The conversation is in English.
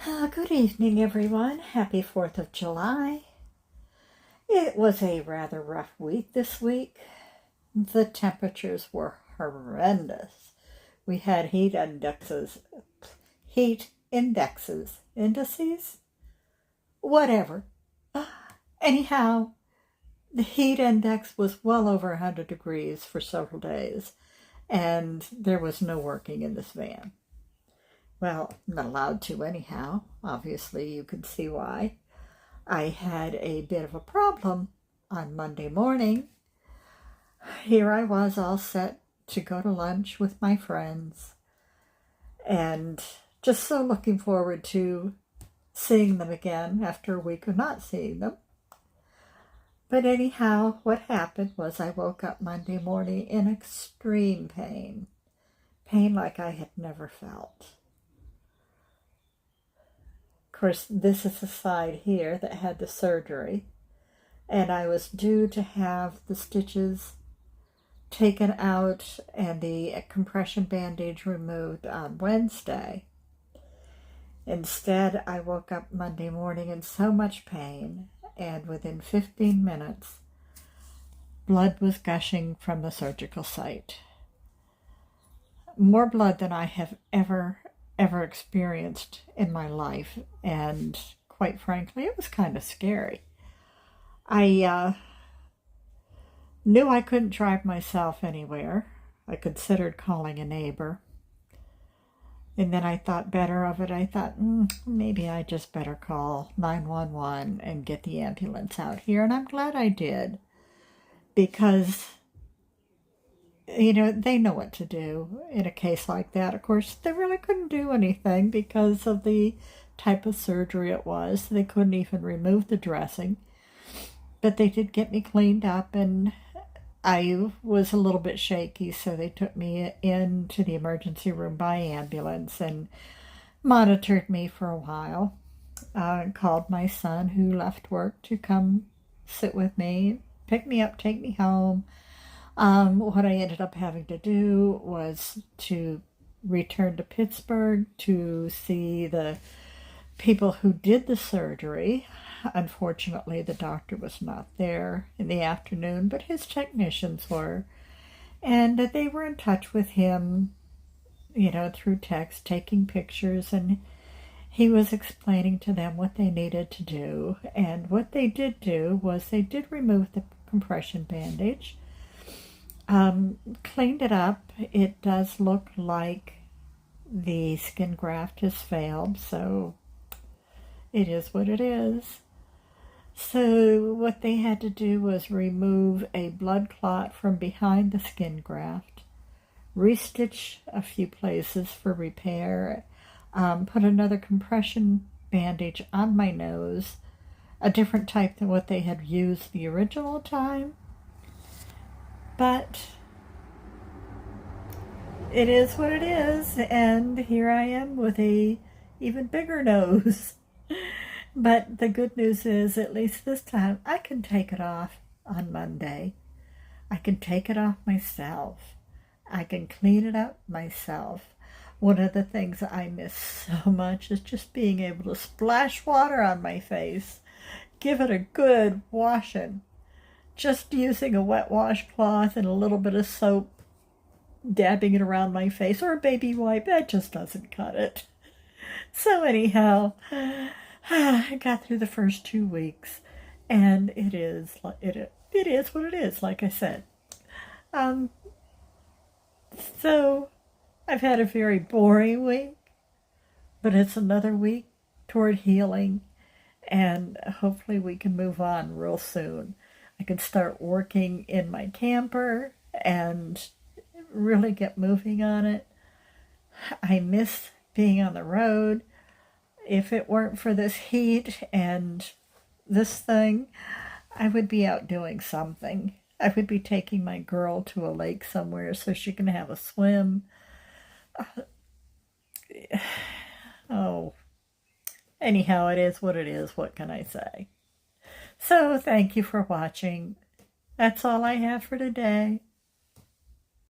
Good evening, everyone. Happy 4th of July. It was a rather rough week this week. The temperatures were horrendous. We had indices, whatever. Anyhow, the heat index was well over 100 degrees for several days, and there was no working in this van. Well, not allowed to anyhow. Obviously, you can see why. I had a bit of a problem on Monday morning. Here I was all set to go to lunch with my friends and just so looking forward to seeing them again after a week of not seeing them. But anyhow, what happened was I woke up Monday morning in extreme pain. Pain like I had never felt. Of course, this is the side here that had the surgery, and I was due to have the stitches taken out and the compression bandage removed on Wednesday. Instead, I woke up Monday morning in so much pain, and within 15 minutes, blood was gushing from the surgical site. More blood than I have ever experienced in my life, and quite frankly, it was kind of scary. I knew I couldn't drive myself anywhere. I considered calling a neighbor, and then I thought better of it. I thought, maybe I just better call 911 and get the ambulance out here, and I'm glad I did, because they know what to do in a case like that. Of course, they really couldn't do anything because of the type of surgery it was. They couldn't even remove the dressing. But they did get me cleaned up, and I was a little bit shaky, so they took me into the emergency room by ambulance and monitored me for a while. Called my son, who left work, to come sit with me, pick me up, take me home. What I ended up having to do was to return to Pittsburgh to see the people who did the surgery. Unfortunately, the doctor was not there in the afternoon, but his technicians were, and they were in touch with him, through text, taking pictures, and he was explaining to them what they needed to do. And what they did do was they did remove the compression bandage. Cleaned it up. It does look like the skin graft has failed, so it is what it is. So what they had to do was remove a blood clot from behind the skin graft, restitch a few places for repair, put another compression bandage on my nose, a different type than what they had used the original time. But it is what it is, and here I am with a even bigger nose. But the good news is, at least this time, I can take it off on Monday. I can take it off myself. I can clean it up myself. One of the things I miss so much is just being able to splash water on my face, give it a good washing. Just using a wet washcloth and a little bit of soap, dabbing it around my face, or a baby wipe, that just doesn't cut it. So anyhow, I got through the first 2 weeks, and it is what it is, like I said. So I've had a very boring week, but it's another week toward healing, and hopefully we can move on real soon. I can start working in my camper and really get moving on it. I miss being on the road. If it weren't for this heat and this thing, I would be out doing something. I would be taking my girl to a lake somewhere so she can have a swim. Oh, anyhow, it is what it is. What can I say? So thank you for watching. That's all I have for today.